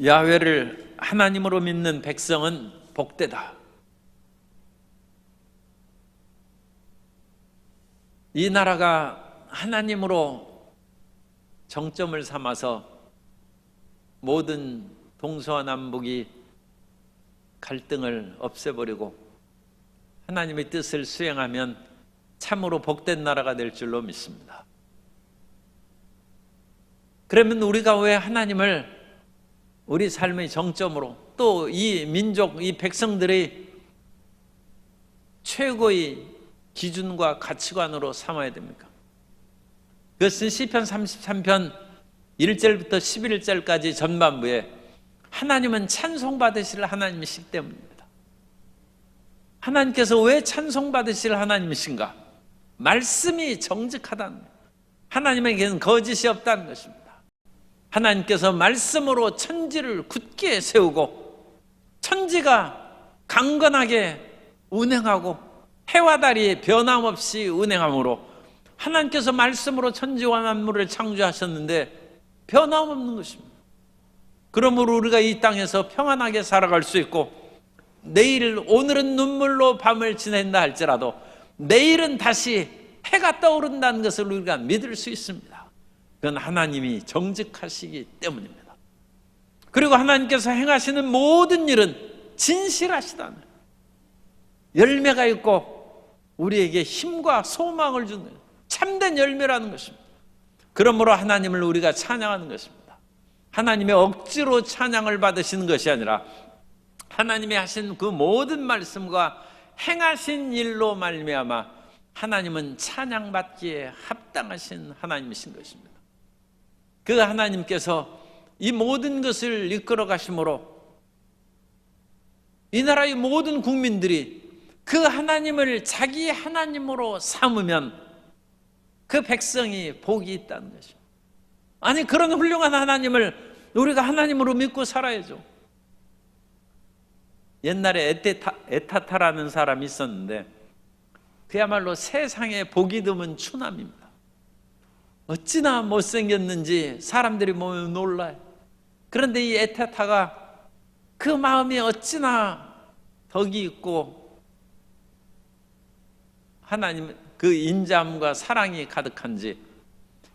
야훼를 하나님으로 믿는 백성은 복되다. 이 나라가 하나님으로 정점을 삼아서 모든 동서와 남북이 갈등을 없애버리고 하나님의 뜻을 수행하면 참으로 복된 나라가 될 줄로 믿습니다. 그러면 우리가 왜 하나님을 우리 삶의 정점으로, 또 이 민족, 이 백성들의 최고의 기준과 가치관으로 삼아야 됩니까? 그것은 시편 33편 1절부터 11절까지 전반부에 하나님은 찬송받으실 하나님이시기 때문입니다. 하나님께서 왜 찬송받으실 하나님이신가? 말씀이 정직하다는 거예요. 하나님에게는 거짓이 없다는 것입니다. 하나님께서 말씀으로 천지를 굳게 세우고 천지가 강건하게 운행하고 해와 달이 변함없이 운행함으로 하나님께서 말씀으로 천지와 만물을 창조하셨는데 변함없는 것입니다. 그러므로 우리가 이 땅에서 평안하게 살아갈 수 있고, 오늘은 눈물로 밤을 지낸다 할지라도 내일은 다시 해가 떠오른다는 것을 우리가 믿을 수 있습니다. 그건 하나님이 정직하시기 때문입니다. 그리고 하나님께서 행하시는 모든 일은 진실하시다는 거예요. 열매가 있고 우리에게 힘과 소망을 주는 참된 열매라는 것입니다. 그러므로 하나님을 우리가 찬양하는 것입니다. 하나님의 억지로 찬양을 받으시는 것이 아니라 하나님이 하신 그 모든 말씀과 행하신 일로 말미암아 하나님은 찬양받기에 합당하신 하나님이신 것입니다. 그 하나님께서 이 모든 것을 이끌어 가심으로 이 나라의 모든 국민들이 그 하나님을 자기 하나님으로 삼으면 그 백성이 복이 있다는 것입니다. 아니, 그런 훌륭한 하나님을 우리가 하나님으로 믿고 살아야죠. 옛날에 에타타라는 사람이 있었는데 그야말로 세상에 복이 드문 추남입니다. 어찌나 못생겼는지 사람들이 보면 놀라요. 그런데 이 에타타가 그 마음이 어찌나 덕이 있고 하나님 그 인자함과 사랑이 가득한지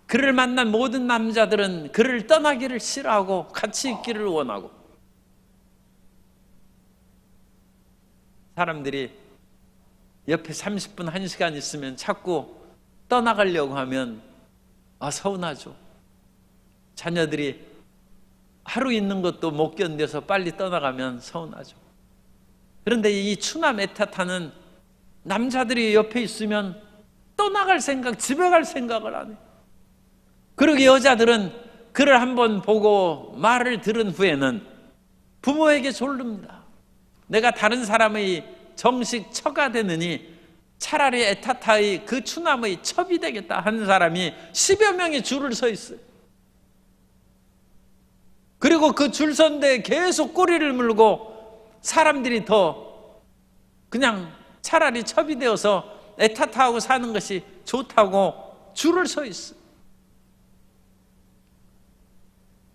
그를 만난 모든 남자들은 그를 떠나기를 싫어하고 같이 있기를 원하고, 사람들이 옆에 30분, 1시간 있으면 자꾸 떠나가려고 하면 서운하죠. 자녀들이 하루 있는 것도 못 견뎌서 빨리 떠나가면 서운하죠. 그런데 이 추남 에타타는 남자들이 옆에 있으면 떠나갈 생각, 집에 갈 생각을 안 해요. 그리고 여자들은 그를 한번 보고 말을 들은 후에는 부모에게 졸릅니다. 내가 다른 사람의 정식 처가 되느니 차라리 에타타의 그 추남의 첩이 되겠다 하는 사람이 10여 명이 줄을 서 있어요. 그리고 그 줄 선데 계속 꼬리를 물고 사람들이 더 그냥 차라리 첩이 되어서 에타타하고 사는 것이 좋다고 줄을 서 있어요.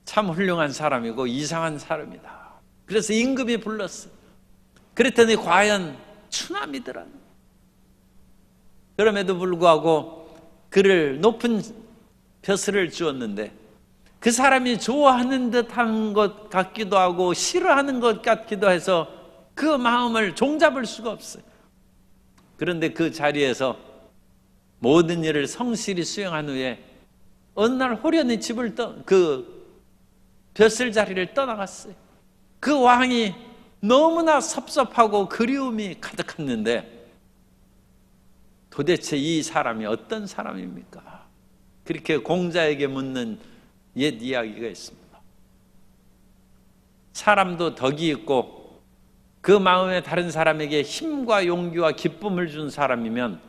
참 훌륭한 사람이고 이상한 사람이다. 그래서 임금이 불렀어요. 그랬더니 과연 추남이더라. 그럼에도 불구하고 그를 높은 벼슬을 주었는데 그 사람이 좋아하는 듯한 것 같기도 하고 싫어하는 것 같기도 해서 그 마음을 종잡을 수가 없어요. 그런데 그 자리에서 모든 일을 성실히 수행한 후에 어느 날 호련히 그 벼슬 자리를 떠나갔어요. 그 왕이 너무나 섭섭하고 그리움이 가득했는데 도대체 이 사람이 어떤 사람입니까? 그렇게 공자에게 묻는 옛 이야기가 있습니다. 사람도 덕이 있고 그 마음에 다른 사람에게 힘과 용기와 기쁨을 준 사람이면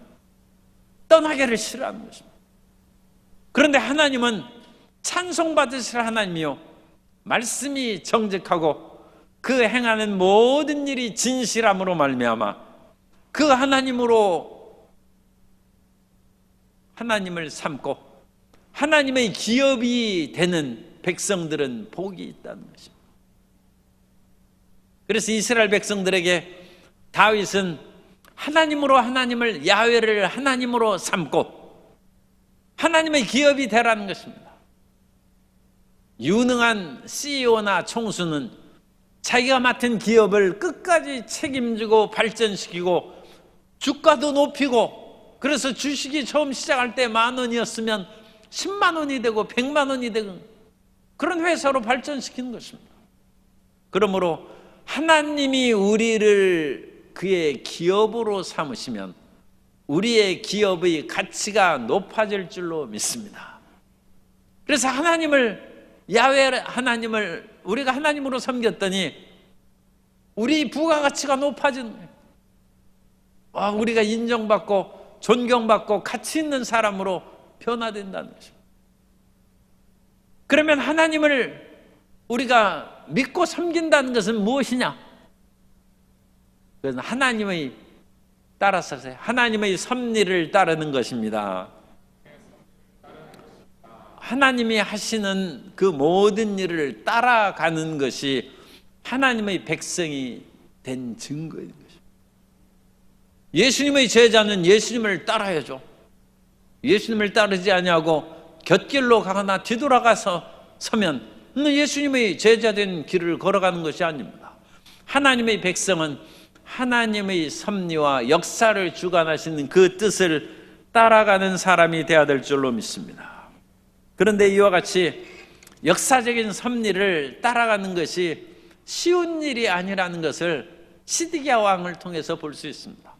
떠나기를 싫어하는 것입니다. 그런데 하나님은 찬송받으실 하나님이요, 말씀이 정직하고 그 행하는 모든 일이 진실함으로 말미암아 그 하나님으로 하나님을 삼고 하나님의 기업이 되는 백성들은 복이 있다는 것입니다. 그래서 이스라엘 백성들에게 다윗은 하나님으로 하나님을, 야훼를 하나님으로 삼고 하나님의 기업이 되라는 것입니다. 유능한 CEO나 총수는 자기가 맡은 기업을 끝까지 책임지고 발전시키고 주가도 높이고, 그래서 주식이 처음 시작할 때 10,000원이었으면 10만 원이 되고 100만 원이 되고 그런 회사로 발전시키는 것입니다. 그러므로 하나님이 우리를 그의 기업으로 삼으시면 우리의 기업의 가치가 높아질 줄로 믿습니다. 그래서 하나님을, 야훼 하나님을 우리가 하나님으로 섬겼더니 우리 부가가치가 높아진 거예요. 우리가 인정받고 존경받고 가치 있는 사람으로 변화된다는 것입니다. 그러면 하나님을 우리가 믿고 섬긴다는 것은 무엇이냐? 그것은 하나님의 따라서 하나님의 섭리를 따르는 것입니다. 하나님이 하시는 그 모든 일을 따라가는 것이 하나님의 백성이 된 증거인 것입니다. 예수님의 제자는 예수님을 따라야죠. 예수님을 따르지 아니하고 곁길로 가거나 뒤돌아가서 서면 예수님의 제자된 길을 걸어가는 것이 아닙니다. 하나님의 백성은 하나님의 섭리와 역사를 주관하시는 그 뜻을 따라가는 사람이 되어야 될 줄로 믿습니다. 그런데 이와 같이 역사적인 섭리를 따라가는 것이 쉬운 일이 아니라는 것을 시드기야 왕을 통해서 볼 수 있습니다.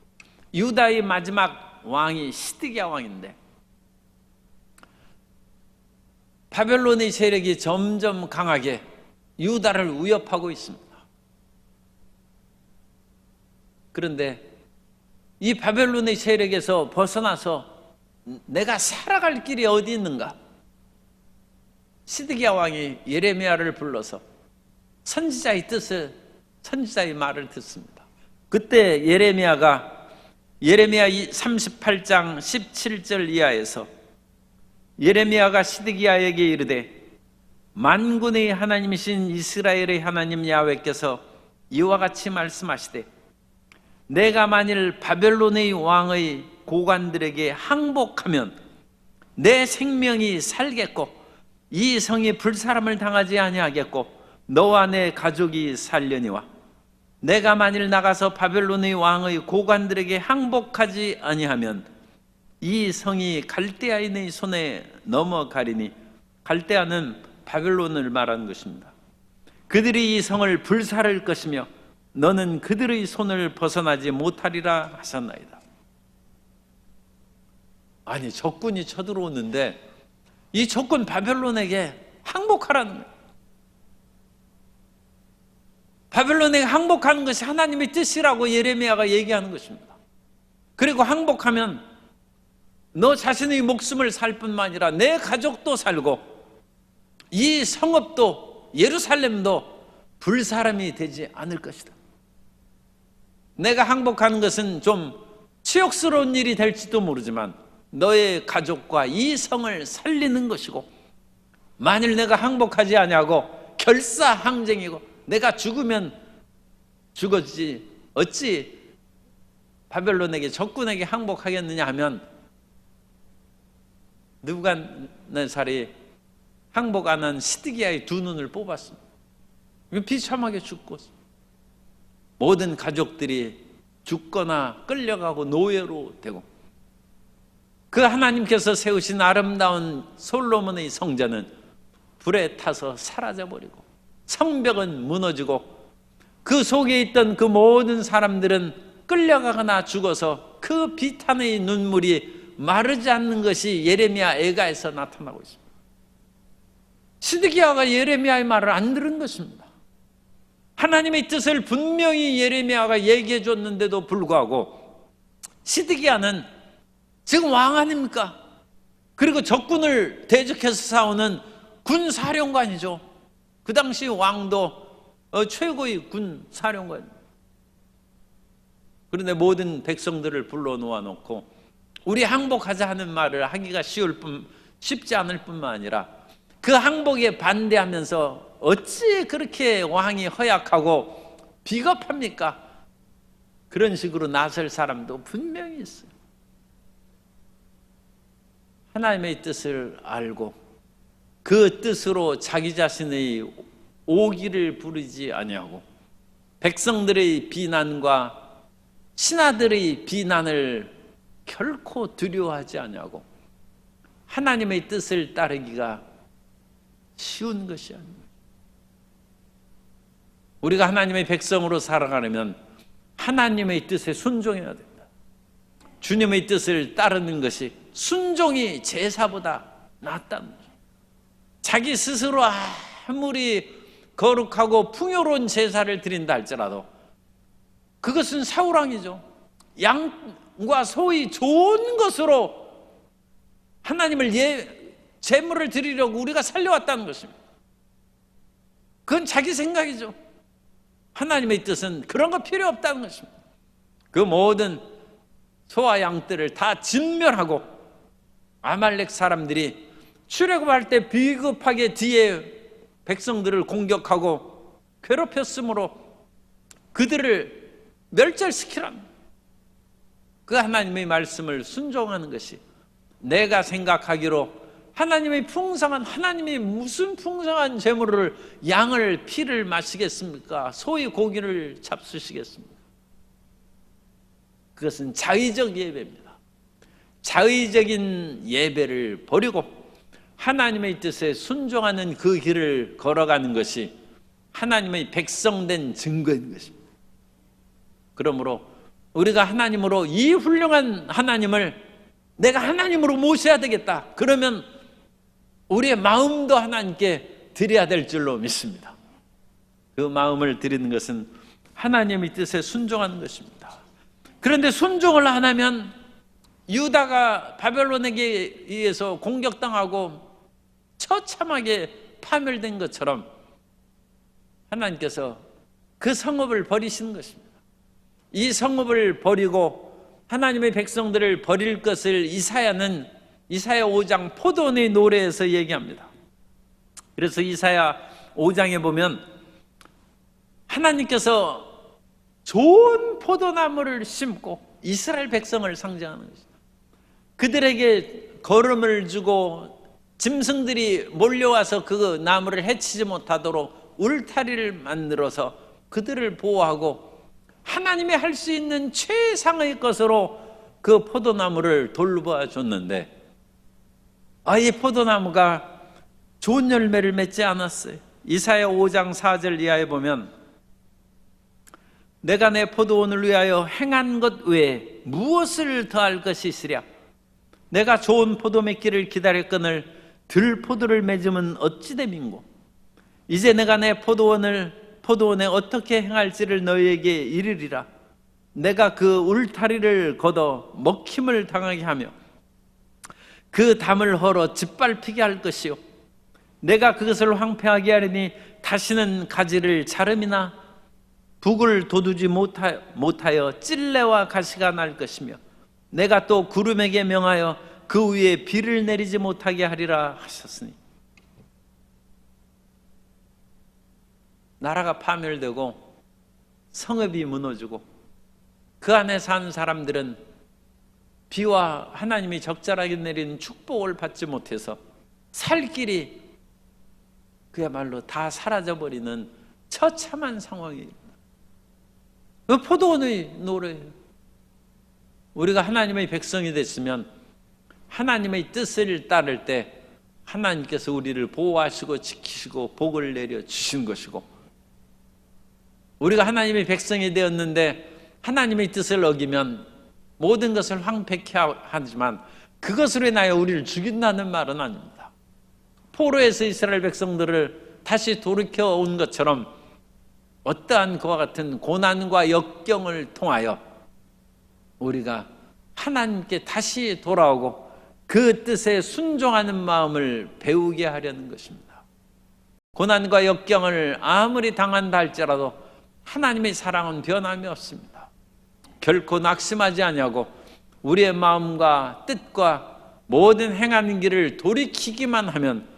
유다의 마지막 왕이 시드기야 왕인데 바벨론의 세력이 점점 강하게 유다를 위협하고 있습니다. 그런데 이 바벨론의 세력에서 벗어나서 내가 살아갈 길이 어디 있는가? 시드기야 왕이 예레미야를 불러서 선지자의 뜻을, 선지자의 말을 듣습니다. 그때 예레미야가 예레미야 38장 17절 이하에서 예레미야가 시드기야에게 이르되 만군의 하나님이신 이스라엘의 하나님 야훼께서 이와 같이 말씀하시되 내가 만일 바벨론의 왕의 고관들에게 항복하면 내 생명이 살겠고 이 성이 불사람을 당하지 아니하겠고 너와 내 가족이 살려니와 내가 만일 나가서 바벨론의 왕의 고관들에게 항복하지 아니하면 이 성이 갈대아인의 손에 넘어가리니, 갈대아는 바벨론을 말하는 것입니다. 그들이 이 성을 불사를 것이며 너는 그들의 손을 벗어나지 못하리라 하셨나이다. 아니, 적군이 쳐들어오는데 이 적군 바벨론에게 항복하라는 거예요. 바벨론에게 항복하는 것이 하나님의 뜻이라고 예레미야가 얘기하는 것입니다. 그리고 항복하면 너 자신의 목숨을 살 뿐만 아니라 내 가족도 살고 이 성읍도 예루살렘도 불사람이 되지 않을 것이다. 내가 항복하는 것은 좀 치욕스러운 일이 될지도 모르지만 너의 가족과 이 성을 살리는 것이고, 만일 내가 항복하지 아니하고 결사항쟁이고 내가 죽으면 죽었지 어찌 바벨론에게, 적군에게 항복하겠느냐 하면 느부갓네살이 항복 안 한 시드기야의 두 눈을 뽑았습니다. 비참하게 죽고 모든 가족들이 죽거나 끌려가고 노예로 되고, 그 하나님께서 세우신 아름다운 솔로몬의 성전은 불에 타서 사라져버리고 성벽은 무너지고 그 속에 있던 그 모든 사람들은 끌려가거나 죽어서 그 비탄의 눈물이 마르지 않는 것이 예레미야 애가에서 나타나고 있습니다. 시드기야가 예레미야의 말을 안 들은 것입니다. 하나님의 뜻을 분명히 예레미야가 얘기해 줬는데도 불구하고 시드기야는 지금 왕 아닙니까? 그리고 적군을 대적해서 싸우는 군사령관이죠. 그 당시 왕도 최고의 군사령관. 그런데 모든 백성들을 불러 놓아놓고 우리 항복하자 하는 말을 하기가 쉽지 않을 뿐만 아니라 그 항복에 반대하면서 어찌 그렇게 왕이 허약하고 비겁합니까? 그런 식으로 나설 사람도 분명히 있어요. 하나님의 뜻을 알고 그 뜻으로 자기 자신의 오기를 부리지 아니하고 백성들의 비난과 신하들의 비난을 결코 두려워하지 아니하고 하나님의 뜻을 따르기가 쉬운 것이 아닙니다. 우리가 하나님의 백성으로 살아가려면 하나님의 뜻에 순종해야 됩니다. 주님의 뜻을 따르는 것이 순종이 제사보다 낫다는 거죠. 자기 스스로 아무리 거룩하고 풍요로운 제사를 드린다 할지라도 그것은 사울왕이죠. 양과 소의 좋은 것으로 하나님을 제물을 드리려고 우리가 살려왔다는 것입니다. 그건 자기 생각이죠. 하나님의 뜻은 그런 거 필요 없다는 것입니다. 그 모든 소와 양들을 다 진멸하고 아말렉 사람들이 출애굽할 때 비겁하게 뒤에 백성들을 공격하고 괴롭혔으므로 그들을 멸절시키랍니다. 그 하나님의 말씀을 순종하는 것이 내가 생각하기로 하나님이 무슨 풍성한 제물을 양을 피를 마시겠습니까? 소의 고기를 잡수시겠습니까? 그것은 자의적 예배입니다. 자의적인 예배를 버리고 하나님의 뜻에 순종하는 그 길을 걸어가는 것이 하나님의 백성된 증거인 것입니다. 그러므로 우리가 하나님으로 이 훌륭한 하나님을 내가 하나님으로 모셔야 되겠다. 그러면 우리의 마음도 하나님께 드려야 될 줄로 믿습니다. 그 마음을 드리는 것은 하나님의 뜻에 순종하는 것입니다. 그런데 순종을 안 하면 유다가 바벨론에게 의해서 공격당하고 처참하게 파멸된 것처럼 하나님께서 그 성읍을 버리시는 것입니다. 이 성읍을 버리고 하나님의 백성들을 버릴 것을 이사야 5장 포도원의 노래에서 얘기합니다. 그래서 이사야 5장에 보면 하나님께서 좋은 포도나무를 심고 이스라엘 백성을 상징하는 것입니다. 그들에게 거름을 주고 짐승들이 몰려와서 그 나무를 해치지 못하도록 울타리를 만들어서 그들을 보호하고 하나님이 할 수 있는 최상의 것으로 그 포도나무를 돌보아 줬는데 이 포도나무가 좋은 열매를 맺지 않았어요. 이사야 5장 4절 이하에 보면 내가 내 포도원을 위하여 행한 것 외에 무엇을 더할 것이 있으랴. 내가 좋은 포도 맺기를 기다렸거늘 들포도를 맺으면 어찌 됨인고. 이제 내가 내 포도원에 어떻게 행할지를 너희에게 이르리라. 내가 그 울타리를 걷어 먹힘을 당하게 하며 그 담을 헐어 짓밟히게 할 것이요 내가 그것을 황폐하게 하리니 다시는 가지를 자름이나 북을 돋우지 못하여 찔레와 가시가 날 것이며 내가 또 구름에게 명하여 그 위에 비를 내리지 못하게 하리라 하셨으니 나라가 파멸되고 성읍이 무너지고 그 안에 산 사람들은 비와 하나님이 적절하게 내린 축복을 받지 못해서 살 길이 그야말로 다 사라져버리는 처참한 상황입니다. 그 포도원의 노래예요. 우리가 하나님의 백성이 됐으면 하나님의 뜻을 따를 때 하나님께서 우리를 보호하시고 지키시고 복을 내려 주신 것이고 우리가 하나님의 백성이 되었는데 하나님의 뜻을 어기면 모든 것을 황폐케 하지만 그것으로 인하여 우리를 죽인다는 말은 아닙니다. 포로에서 이스라엘 백성들을 다시 돌이켜 온 것처럼 어떠한 그와 같은 고난과 역경을 통하여 우리가 하나님께 다시 돌아오고 그 뜻에 순종하는 마음을 배우게 하려는 것입니다. 고난과 역경을 아무리 당한다 할지라도 하나님의 사랑은 변함이 없습니다. 결코 낙심하지 아니하고 우리의 마음과 뜻과 모든 행하는 길을 돌이키기만 하면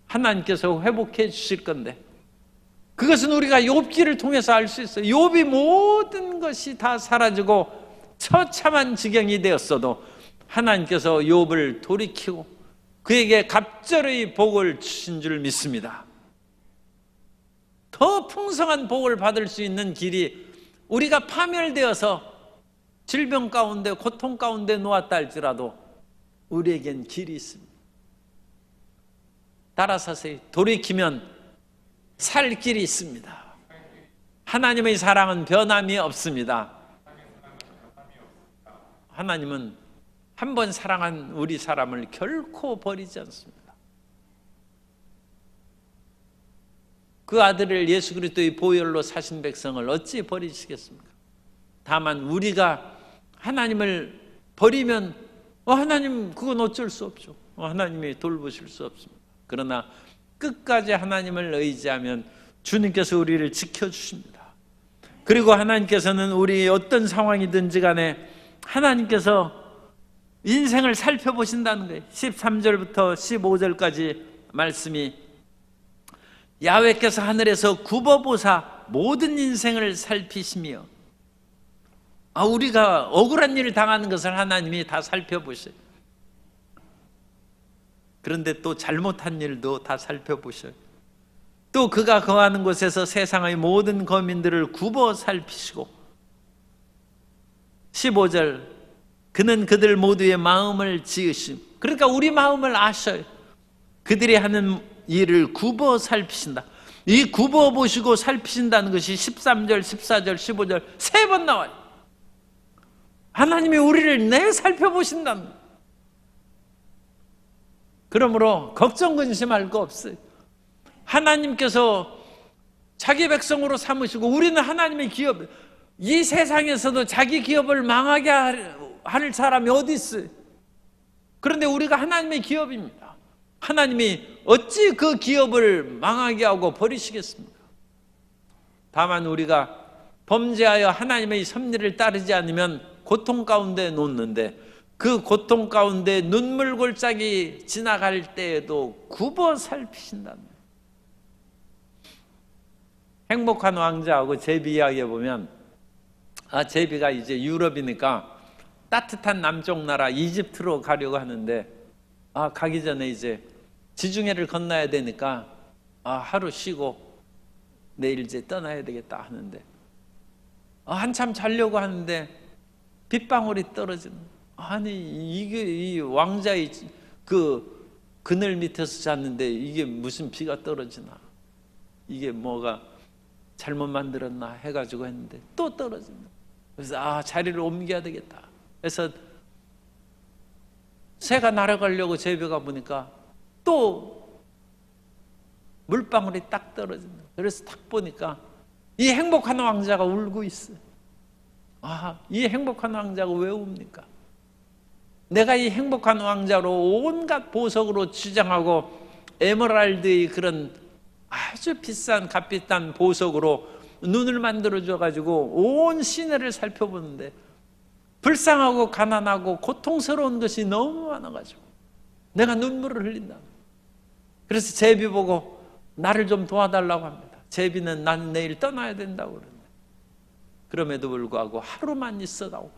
하나님께서 회복해 주실 건데 그것은 우리가 욥기를 통해서 알 수 있어요. 욥이 모든 것이 다 사라지고 처참한 지경이 되었어도 하나님께서 욥을 돌이키고 그에게 갑절의 복을 주신 줄 믿습니다. 더 풍성한 복을 받을 수 있는 길이, 우리가 파멸되어서 질병 가운데 고통 가운데 놓았다 할지라도 우리에겐 길이 있습니다. 따라서세요. 돌이키면 살 길이 있습니다. 하나님의 사랑은 변함이 없습니다. 하나님은 한 번 사랑한 우리 사람을 결코 버리지 않습니다. 그 아들을 예수 그리스도의 보혈로 사신 백성을 어찌 버리시겠습니까? 다만 우리가 하나님을 버리면 하나님 그건 어쩔 수 없죠. 하나님이 돌보실 수 없습니다. 그러나 끝까지 하나님을 의지하면 주님께서 우리를 지켜주십니다. 그리고 하나님께서는 우리 어떤 상황이든지 간에 하나님께서 인생을 살펴보신다는 거예요. 13절부터 15절까지 말씀이 야훼께서 하늘에서 굽어보사 모든 인생을 살피시며, 우리가 억울한 일을 당하는 것을 하나님이 다 살펴보셔요. 그런데 또 잘못한 일도 다 살펴보셔요. 또 그가 거하는 곳에서 세상의 모든 거민들을 굽어 살피시고, 15절 그는 그들 모두의 마음을 지으심. 그러니까 우리 마음을 아셔요. 그들이 하는 일을 굽어 살피신다. 이 굽어 보시고 살피신다는 것이 13절, 14절, 15절 세 번 나와요. 하나님이 우리를 내 살펴보신다는 거예요. 그러므로 걱정 근심할 거 없어요. 하나님께서 자기 백성으로 삼으시고, 우리는 하나님의 기업, 이 세상에서도 자기 기업을 망하게 할 사람이 어디 있어요? 그런데 우리가 하나님의 기업입니다. 하나님이 어찌 그 기업을 망하게 하고 버리시겠습니까? 다만 우리가 범죄하여 하나님의 섭리를 따르지 않으면 고통 가운데 놓는데, 그 고통 가운데 눈물 골짜기 지나갈 때에도 굽어 살피신다는 거예요. 행복한 왕자하고 제비 이야기해 보면, 제비가 이제 유럽이니까 따뜻한 남쪽 나라 이집트로 가려고 하는데, 가기 전에 이제 지중해를 건너야 되니까 하루 쉬고 내일 이제 떠나야 되겠다 하는데, 한참 자려고 하는데 빗방울이 떨어지는, 이게 이 왕자의 그 그늘 밑에서 잤는데 이게 무슨 비가 떨어지나, 이게 뭐가 잘못 만들었나 해가지고 했는데 또 떨어진다. 그래서 자리를 옮겨야 되겠다. 그래서 새가 날아가려고 제비가 보니까 또 물방울이 딱 떨어진다. 그래서 딱 보니까 이 행복한 왕자가 울고 있어요. 이 행복한 왕자가 왜 웁니까? 내가 이 행복한 왕자로 온갖 보석으로 치장하고 에메랄드의 그런 아주 비싼 값비싼 보석으로 눈을 만들어줘 가지고 온 시내를 살펴보는데 불쌍하고 가난하고 고통스러운 것이 너무 많아가지고 내가 눈물을 흘린다. 그래서 제비 보고 나를 좀 도와달라고 합니다. 제비는 난 내일 떠나야 된다고 그러는데, 그럼에도 불구하고 하루만 있어다오.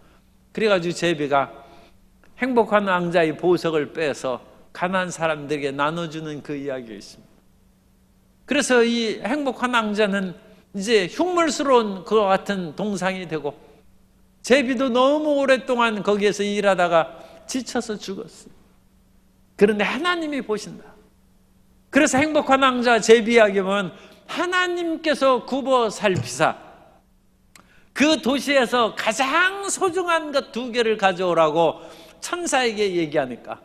그래가지고 제비가 행복한 왕자의 보석을 빼서 가난한 사람들에게 나눠주는 그 이야기가 있습니다. 그래서 이 행복한 왕자는 이제 흉물스러운 그와 같은 동상이 되고, 제비도 너무 오랫동안 거기에서 일하다가 지쳐서 죽었어요. 그런데 하나님이 보신다. 그래서 행복한 왕자 제비 이야기 보면 하나님께서 굽어 살피사 그 도시에서 가장 소중한 것 2개를 가져오라고 천사에게 얘기하니까,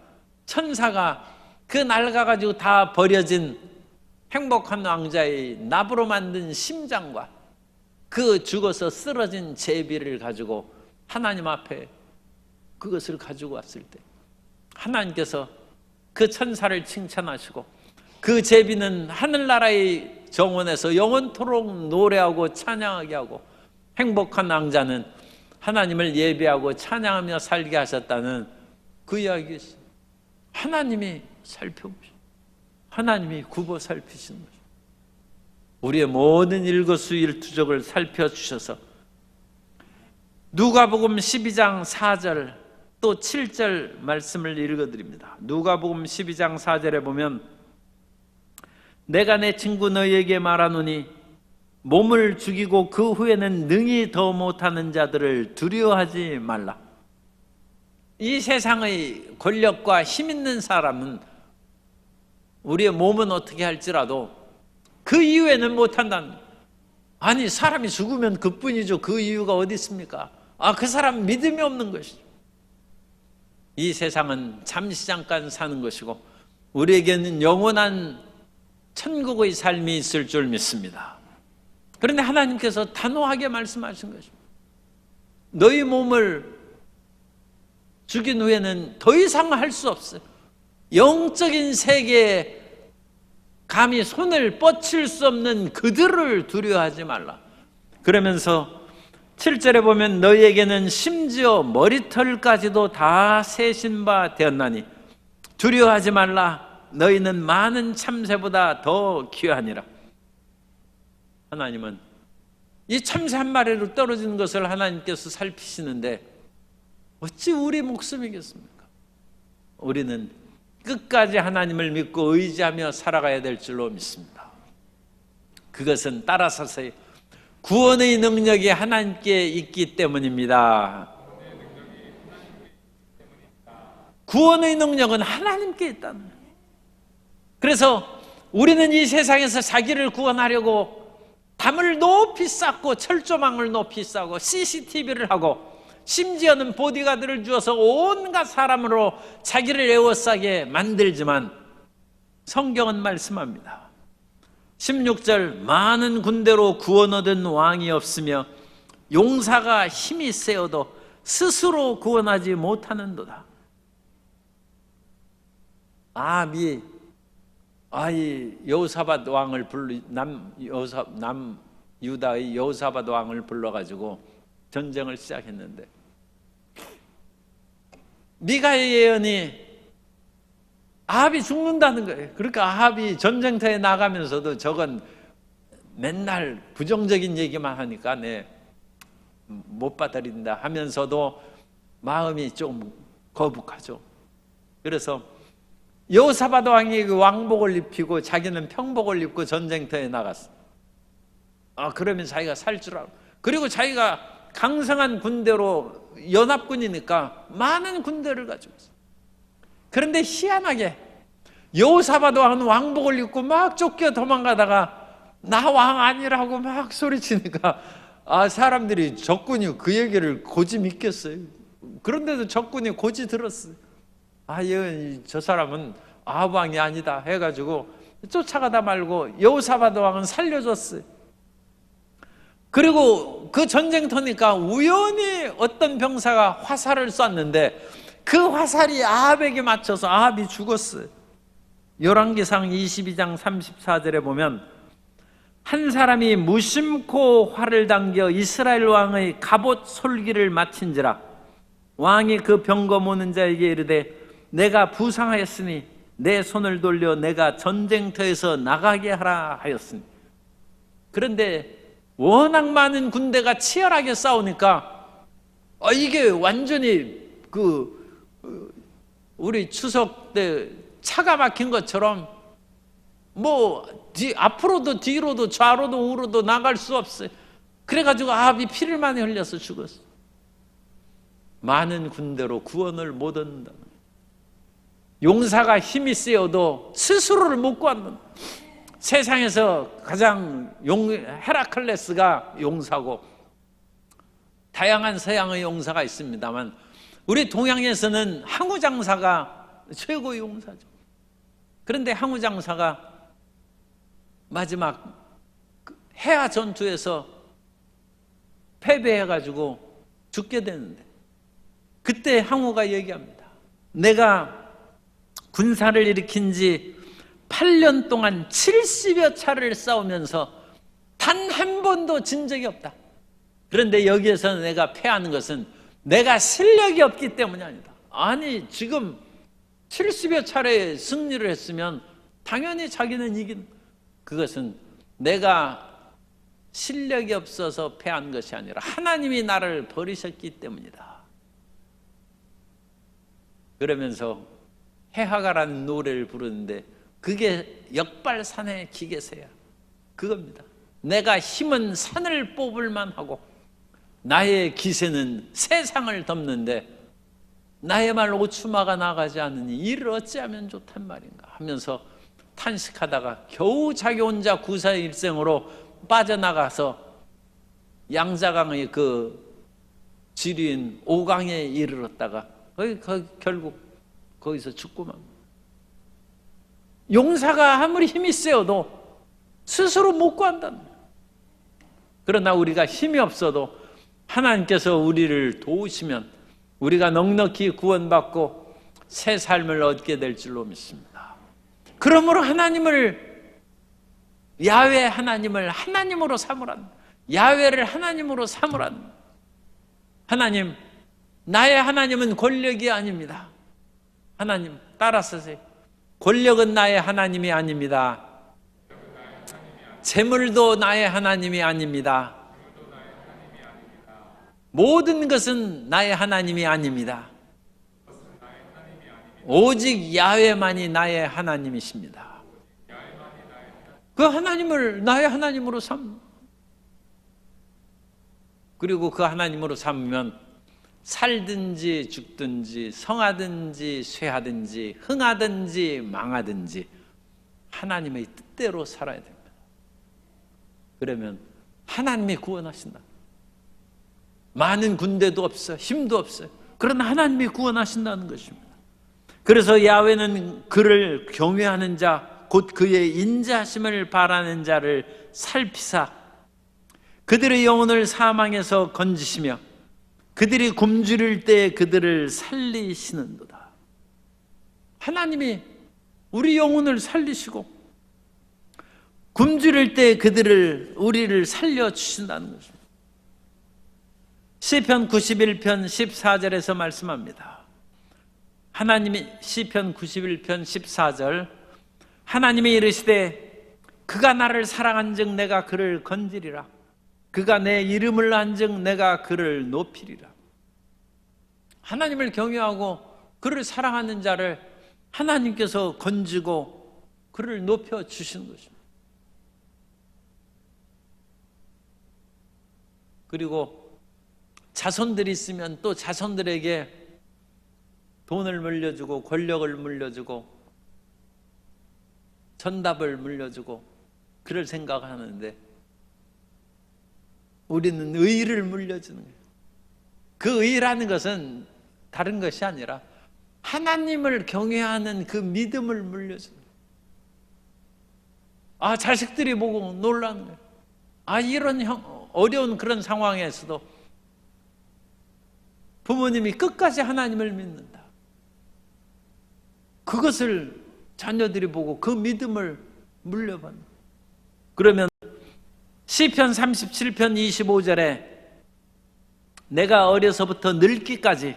천사가 그 낡아가지고 다 버려진 행복한 왕자의 납으로 만든 심장과 그 죽어서 쓰러진 제비를 가지고 하나님 앞에 그것을 가지고 왔을 때, 하나님께서 그 천사를 칭찬하시고, 그 제비는 하늘나라의 정원에서 영원토록 노래하고 찬양하게 하고, 행복한 왕자는 하나님을 예배하고 찬양하며 살게 하셨다는 그 이야기가 있어요. 하나님이 살펴보시고 하나님이 굽어 살피신 거죠. 우리의 모든 일거수일투족을 살펴주셔서 누가복음 12장 4절 또 7절 말씀을 읽어드립니다. 누가복음 12장 4절에 보면 내가 내 친구 너희에게 말하노니 몸을 죽이고 그 후에는 능히 더 못하는 자들을 두려워하지 말라. 이 세상의 권력과 힘 있는 사람은 우리의 몸은 어떻게 할지라도 그 이후에는 못한다는 거예요. 아니 사람이 죽으면 그뿐이죠. 그 이유가 어디 있습니까? 그 사람 믿음이 없는 것이죠. 이 세상은 잠시 잠깐 사는 것이고 우리에게는 영원한 천국의 삶이 있을 줄 믿습니다. 그런데 하나님께서 단호하게 말씀하신 것입니다. 너희 몸을 죽인 후에는 더 이상 할 수 없어요. 영적인 세계에 감히 손을 뻗칠 수 없는 그들을 두려워하지 말라. 그러면서 7절에 보면 너희에게는 심지어 머리털까지도 다 세신 바 되었나니 두려워하지 말라. 너희는 많은 참새보다 더 귀하니라. 하나님은 이 참새 한 마리로 떨어지는 것을 하나님께서 살피시는데 어찌 우리 목숨이겠습니까? 우리는 끝까지 하나님을 믿고 의지하며 살아가야 될 줄로 믿습니다. 그것은 따라서서의 구원의 능력이 하나님께 있기 때문입니다. 구원의 능력은 하나님께 있다는 거예요. 그래서 우리는 이 세상에서 자기를 구원하려고 담을 높이 쌓고 철조망을 높이 쌓고 CCTV를 하고 심지어는 보디가드를 주어서 온갖 사람으로 자기를 에워싸게 만들지만 성경은 말씀합니다. 16절 많은 군대로 구원 얻은 왕이 없으며 용사가 힘이 세어도 스스로 구원하지 못하는도다. 아합이 여호사밧 왕을 남 유다의 여호사밧 왕을 불러가지고 전쟁을 시작했는데 미가의 예언이 아합이 죽는다는 거예요. 그러니까 아합이 전쟁터에 나가면서도 저건 맨날 부정적인 얘기만 하니까 못 받아들인다 하면서도 마음이 좀 거북하죠. 그래서 여호사밧 왕이 그 왕복을 입히고 자기는 평복을 입고 전쟁터에 나갔어. 그러면 자기가 살 줄 알고. 그리고 자기가 강성한 군대로 연합군이니까 많은 군대를 가지고 있어. 그런데 희한하게 여호사밧 왕은 왕복을 입고 막 쫓겨 도망가다가 나 왕 아니라고 막 소리치니까 사람들이 적군이 그 얘기를 고지 믿겠어요. 그런데도 적군이 고지 들었어요. 저 사람은 아합 왕이 아니다 해가지고 쫓아가다 말고 여호사밧 왕은 살려줬어요. 그리고 그 전쟁터니까 우연히 어떤 병사가 화살을 쐈는데 그 화살이 아합에게 맞춰서 아합이 죽었어요. 열왕기상 22장 34절에 보면 한 사람이 무심코 활을 당겨 이스라엘 왕의 갑옷 솔기를 마친지라 왕이 그 병거 모는 자에게 이르되 내가 부상하였으니 내 손을 돌려 내가 전쟁터에서 나가게 하라 하였으니. 그런데 워낙 많은 군대가 치열하게 싸우니까 이게 완전히 우리 추석 때 차가 막힌 것처럼 앞으로도 뒤로도 좌로도 우로도 나갈 수 없어요. 그래가지고 아합이 피를 많이 흘려서 죽었어. 많은 군대로 구원을 못 얻는다. 용사가 힘이 세어도 스스로를 못 구한다. 세상에서 가장 헤라클레스가 용사고 다양한 서양의 용사가 있습니다만 우리 동양에서는 항우장사가 최고의 용사죠. 그런데 항우장사가 마지막 해하 전투에서 패배해가지고 죽게 되는데 그때 항우가 얘기합니다. 내가 군사를 일으킨 지 8년 동안 70여 차를 싸우면서 단 한 번도 진 적이 없다. 그런데 여기에서 내가 패하는 것은 내가 실력이 없기 때문이 아니다. 아니 지금 70여 차례 승리를 했으면 당연히 자기는 이긴. 그것은 내가 실력이 없어서 패한 것이 아니라 하나님이 나를 버리셨기 때문이다. 그러면서 해하가라는 노래를 부르는데 그게 역발산의 기계세야. 그겁니다. 내가 힘은 산을 뽑을 만하고 나의 기세는 세상을 덮는데 나의 말 오추마가 나가지 않으니 이를 어찌하면 좋단 말인가 하면서 탄식하다가 겨우 자기 혼자 구사일생으로 빠져나가서 양자강의 그 지류인 오강에 이르렀다가 거기 결국 거기서 죽고만. 용사가 아무리 힘이 세어도 스스로 못 구한다는 거예요. 그러나 우리가 힘이 없어도 하나님께서 우리를 도우시면 우리가 넉넉히 구원받고 새 삶을 얻게 될 줄로 믿습니다. 그러므로 야훼 하나님을 하나님으로 삼으란, 야훼를 하나님으로 삼으란. 하나님, 나의 하나님은 권력이 아닙니다. 하나님 따라서세요. 권력은 나의 하나님이 아닙니다. 재물도 나의 하나님이 아닙니다. 모든 것은 나의 하나님이 아닙니다. 오직 야훼만이 나의 하나님이십니다. 그 하나님을 나의 하나님으로 그리고 그 하나님으로 삼으면 살든지 죽든지 성하든지 쇠하든지 흥하든지 망하든지 하나님의 뜻대로 살아야 됩니다. 그러면 하나님이 구원하신다. 많은 군대도 없어, 힘도 없어요. 그러나 하나님이 구원하신다는 것입니다. 그래서 야훼는 그를 경외하는 자, 곧 그의 인자하심을 바라는 자를 살피사 그들의 영혼을 사망에서 건지시며 그들이 굶주릴 때 그들을 살리시는도다. 하나님이 우리 영혼을 살리시고 굶주릴 때 우리를 살려주신다는 것입니다. 시편 91편 14절에서 말씀합니다. 하나님이 시편 91편 14절 하나님이 이르시되 그가 나를 사랑한즉 내가 그를 건지리라. 그가 내 이름을 안즉 내가 그를 높이리라. 하나님을 경외하고 그를 사랑하는 자를 하나님께서 건지고 그를 높여주시는 것입니다. 그리고 자손들이 있으면 또 자손들에게 돈을 물려주고 권력을 물려주고 전답을 물려주고 그럴 생각하는데 우리는 의를 물려주는 거예요. 그 의라는 것은 다른 것이 아니라 하나님을 경외하는 그 믿음을 물려주는 거예요. 자식들이 보고 놀라는 거예요. 이런 어려운 그런 상황에서도 부모님이 끝까지 하나님을 믿는다. 그것을 자녀들이 보고 그 믿음을 물려받는. 그러면 시편 37편 25절에 내가 어려서부터 늙기까지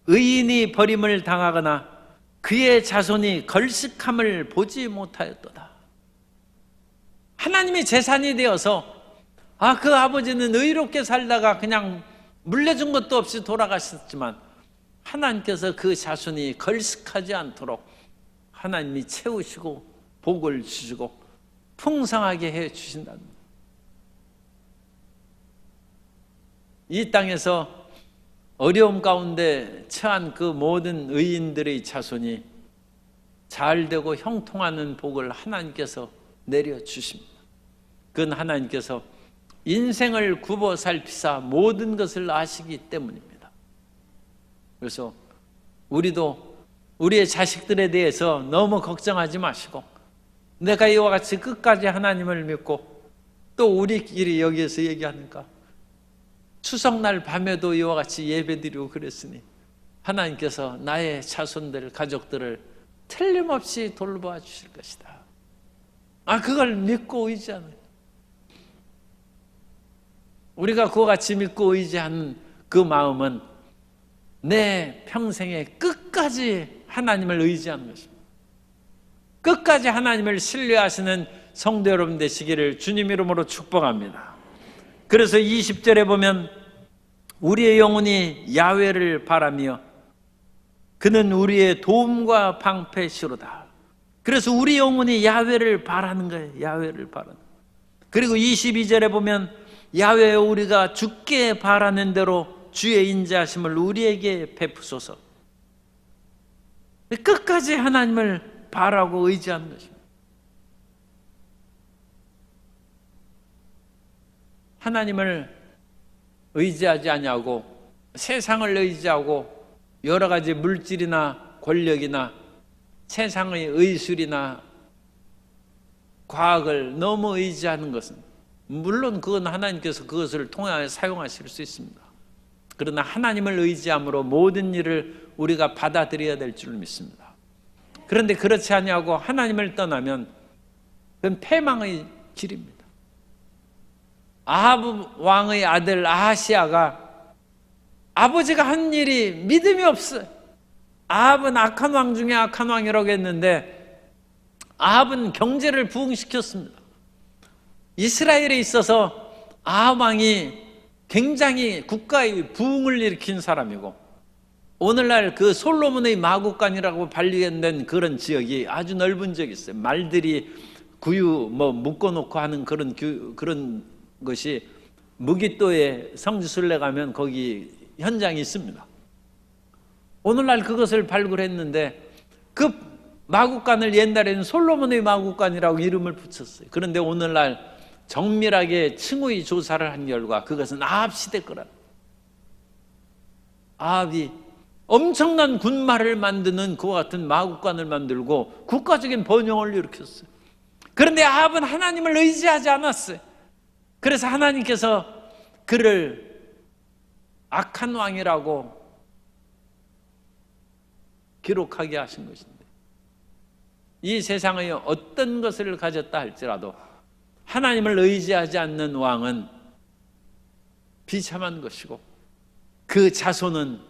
의인이 버림을 당하거나 그의 자손이 걸식함을 보지 못하였도다. 하나님이 재산이 되어서 그 아버지는 의롭게 살다가 그냥 물려준 것도 없이 돌아가셨지만 하나님께서 그 자손이 걸식하지 않도록 하나님이 채우시고 복을 주시고 풍성하게 해 주신다는 거예요. 이 땅에서 어려움 가운데 처한 그 모든 의인들의 자손이 잘되고 형통하는 복을 하나님께서 내려주십니다. 그건 하나님께서 인생을 굽어 살피사 모든 것을 아시기 때문입니다. 그래서 우리도 우리의 자식들에 대해서 너무 걱정하지 마시고 내가 이와 같이 끝까지 하나님을 믿고 또 우리끼리 여기에서 얘기하니까 추석날 밤에도 이와 같이 예배드리고 그랬으니 하나님께서 나의 자손들, 가족들을 틀림없이 돌봐 주실 것이다. 그걸 믿고 의지하는, 우리가 그와 같이 믿고 의지하는 그 마음은 내 평생에 끝까지 하나님을 의지하는 것입니다. 끝까지 하나님을 신뢰하시는 성도 여러분 되시기를 주님 이름으로 축복합니다. 그래서 20절에 보면 우리의 영혼이 야훼를 바라며 그는 우리의 도움과 방패시로다. 그래서 우리 영혼이 야훼를 바라는 거예요. 야훼를 바라는. 그리고 22절에 보면 야훼여 우리가 주께 바라는 대로 주의 인자하심을 우리에게 베푸소서. 끝까지 하나님을 바라고 의지하는 것입니다. 하나님을 의지하지 아니하고 세상을 의지하고 여러 가지 물질이나 권력이나 세상의 의술이나 과학을 너무 의지하는 것은 물론 그건 하나님께서 그것을 통하여 사용하실 수 있습니다. 그러나 하나님을 의지함으로 모든 일을 우리가 받아들여야 될 줄 믿습니다. 그런데 그렇지 아니하고 하나님을 떠나면 그건 패망의 길입니다. 아합 왕의 아들 아하시아가 아버지가 한 일이 믿음이 없어요. 아합은 악한 왕 중에 악한 왕이라고 했는데 아합은 경제를 부흥시켰습니다. 이스라엘에 있어서 아합 왕이 굉장히 국가의 부흥을 일으킨 사람이고 오늘날 그 솔로몬의 마구간이라고 발견된 그런 지역이 아주 넓은 지역이 있어요. 말들이 구유 묶어놓고 하는 그런 것이 무기또에 성지순례 가면 거기 현장이 있습니다. 오늘날 그것을 발굴했는데 그 마구간을 옛날에는 솔로몬의 마구간이라고 이름을 붙였어요. 그런데 오늘날 정밀하게 층의 조사를 한 결과 그것은 아합 시대 거라. 아합이 엄청난 군마를 만드는 그와 같은 마구간을 만들고 국가적인 번영을 일으켰어요. 그런데 아합은 하나님을 의지하지 않았어요. 그래서 하나님께서 그를 악한 왕이라고 기록하게 하신 것인데 이 세상의 어떤 것을 가졌다 할지라도 하나님을 의지하지 않는 왕은 비참한 것이고 그 자손은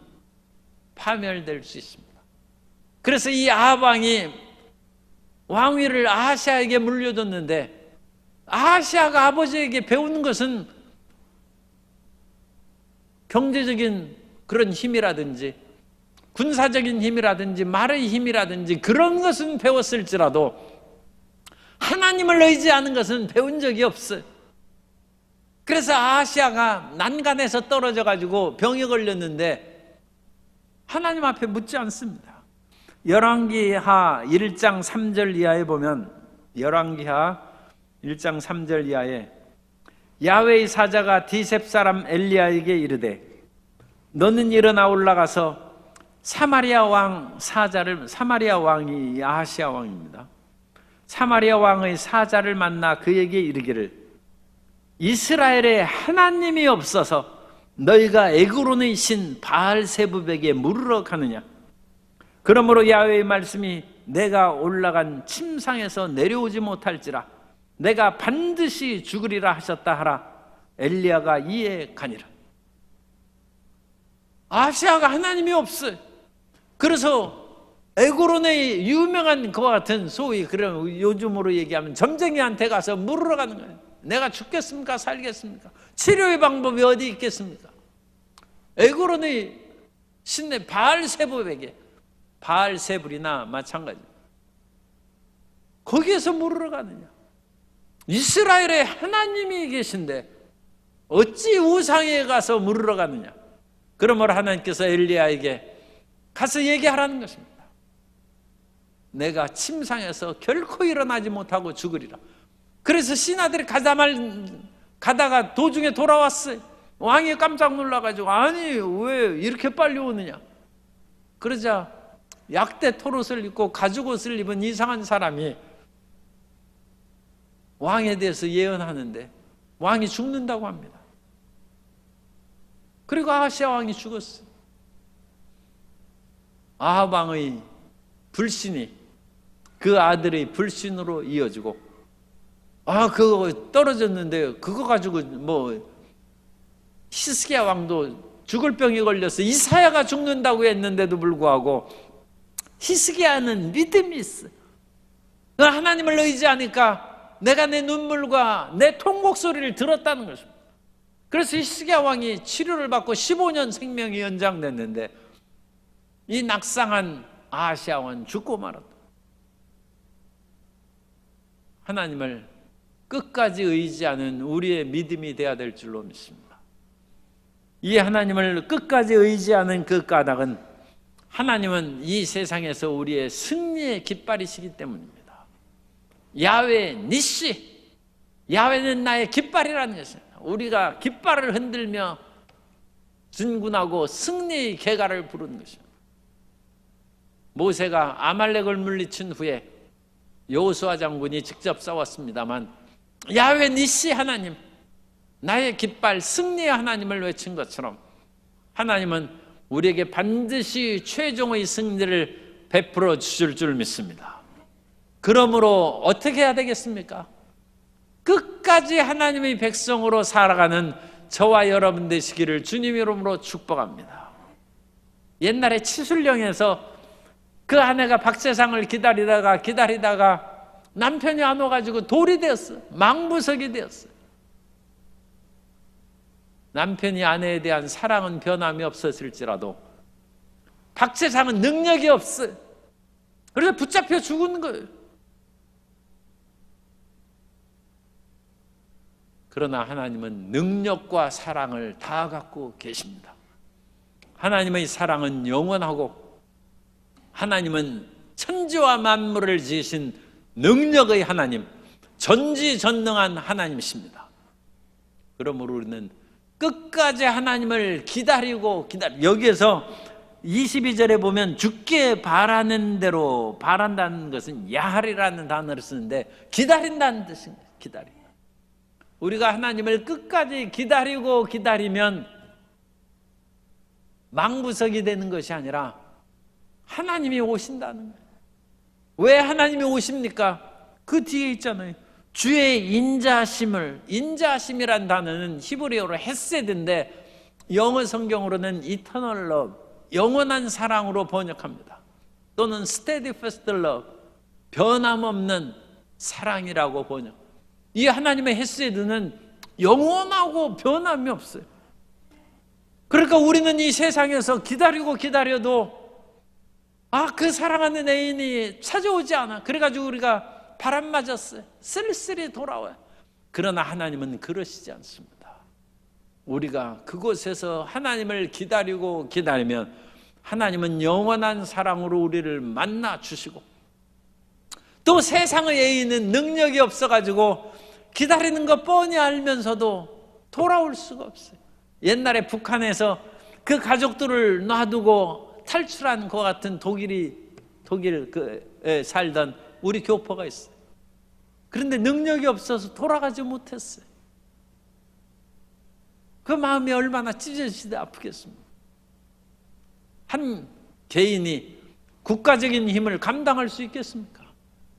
파멸될 수 있습니다. 그래서 이 아합 왕이 왕위를 아하시아에게 물려줬는데 아하시아가 아버지에게 배우는 것은 경제적인 그런 힘이라든지 군사적인 힘이라든지 말의 힘이라든지 그런 것은 배웠을지라도 하나님을 의지하는 것은 배운 적이 없어요. 그래서 아하시아가 난간에서 떨어져 가지고 병에 걸렸는데 하나님 앞에 묻지 않습니다. 열왕기하 1장 3절 이하에 보면 열왕기하 1장 3절 이하에 야훼의 사자가 디셉 사람 엘리야에게 이르되 너는 일어나 올라가서 사마리아 왕이 아하시아 왕입니다. 사마리아 왕의 사자를 만나 그에게 이르기를 이스라엘에 하나님이 없어서 너희가 에그론의 신 바알세붑에게 물으러 가느냐. 그러므로 야훼의 말씀이 내가 올라간 침상에서 내려오지 못할지라 내가 반드시 죽으리라 하셨다 하라. 엘리야가 이에 가니라. 아하시아가 하나님이 없어요. 그래서 에그론의 유명한 그와 같은 소위 그런 요즘으로 얘기하면 점쟁이한테 가서 물으러 가는 거예요. 내가 죽겠습니까? 살겠습니까? 치료의 방법이 어디 있겠습니까? 에그론의 신내 바알세붑에게 바알세불이나 마찬가지. 거기에서 물으러 가느냐? 이스라엘에 하나님이 계신데 어찌 우상에 가서 물으러 가느냐? 그러므로 하나님께서 엘리야에게 가서 얘기하라는 것입니다. 내가 침상에서 결코 일어나지 못하고 죽으리라. 그래서 신하들이 가다가 도중에 돌아왔어요. 왕이 깜짝 놀라가지고 아니 왜 이렇게 빨리 오느냐. 그러자 약대 토롯을 입고 가죽옷을 입은 이상한 사람이 왕에 대해서 예언하는데 왕이 죽는다고 합니다. 그리고 아하시아 왕이 죽었어요. 아합 왕의 불신이 그 아들의 불신으로 이어지고 그거 떨어졌는데 그거 가지고 히스기야 왕도 죽을 병이 걸려서 이사야가 죽는다고 했는데도 불구하고 히스기야는 믿음이 있어요. 하나님을 의지하니까 내가 내 눈물과 내 통곡 소리를 들었다는 것입니다. 그래서 히스기야 왕이 치료를 받고 15년 생명이 연장됐는데 이 낙상한 아하시야 왕은 죽고 말았다. 하나님을 끝까지 의지하는 우리의 믿음이 되어야 될 줄로 믿습니다. 이 하나님을 끝까지 의지하는 그 까닭은 하나님은 이 세상에서 우리의 승리의 깃발이시기 때문입니다. 야훼 니시, 야훼는 나의 깃발이라는 것입니다. 우리가 깃발을 흔들며 진군하고 승리의 개가를 부르는 것입니다. 모세가 아말렉을 물리친 후에 여호수아 장군이 직접 싸웠습니다만 야훼 니시 하나님, 나의 깃발 승리의 하나님을 외친 것처럼 하나님은 우리에게 반드시 최종의 승리를 베풀어 주실 줄 믿습니다. 그러므로 어떻게 해야 되겠습니까? 끝까지 하나님의 백성으로 살아가는 저와 여러분 되시기를 주님 이름으로 축복합니다. 옛날에 치술령에서 그 아내가 박세상을 기다리다가 남편이 안 와가지고 돌이 되었어요. 망부석이 되었어요. 남편이 아내에 대한 사랑은 변함이 없었을지라도 박세상은 능력이 없어요. 그래서 붙잡혀 죽은 거예요. 그러나 하나님은 능력과 사랑을 다 갖고 계십니다. 하나님의 사랑은 영원하고 하나님은 천지와 만물을 지으신 능력의 하나님, 전지전능한 하나님이십니다. 그러므로 우리는 끝까지 하나님을 기다리고 여기에서 22절에 보면 죽게 바라는 대로, 바란다는 것은 야할이라는 단어를 쓰는데 기다린다는 뜻입니다. 기다린다. 우리가 하나님을 끝까지 기다리면 망부석이 되는 것이 아니라 하나님이 오신다는 거예요. 왜 하나님이 오십니까? 그 뒤에 있잖아요. 주의 인자심이란 단어는 히브리어로 헤세드인데 영어 성경으로는 eternal love, 영원한 사랑으로 번역합니다. 또는 steadfast love, 변함없는 사랑이라고 번역. 이 하나님의 헤세드는 영원하고 변함이 없어요. 그러니까 우리는 이 세상에서 기다려도 그 사랑하는 애인이 찾아오지 않아. 그래가지고 우리가 바람 맞았어요. 쓸쓸히 돌아와요. 그러나 하나님은 그러시지 않습니다. 우리가 그곳에서 하나님을 기다리면 하나님은 영원한 사랑으로 우리를 만나 주시고 또 세상의 애인은 능력이 없어가지고 기다리는 거 뻔히 알면서도 돌아올 수가 없어요. 옛날에 북한에서 그 가족들을 놔두고 탈출한 것 같은 독일에 살던 우리 교포가 있어요. 그런데 능력이 없어서 돌아가지 못했어요. 그 마음이 얼마나 찢어지듯 아프겠습니까? 한 개인이 국가적인 힘을 감당할 수 있겠습니까?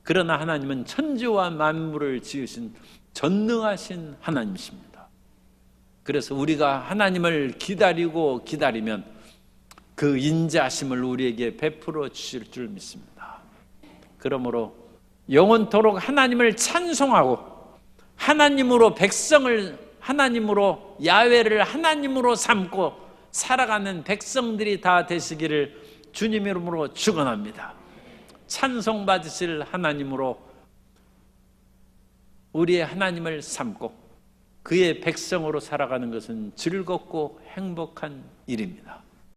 그러나 하나님은 천지와 만물을 지으신 전능하신 하나님이십니다. 그래서 우리가 하나님을 기다리면 그 인자심을 우리에게 베풀어 주실 줄 믿습니다. 그러므로 영원토록 하나님을 찬송하고 하나님으로 야훼를 하나님으로 삼고 살아가는 백성들이 다 되시기를 주님 이름으로 축원합니다. 찬송받으실 하나님으로 우리의 하나님을 삼고 그의 백성으로 살아가는 것은 즐겁고 행복한 일입니다.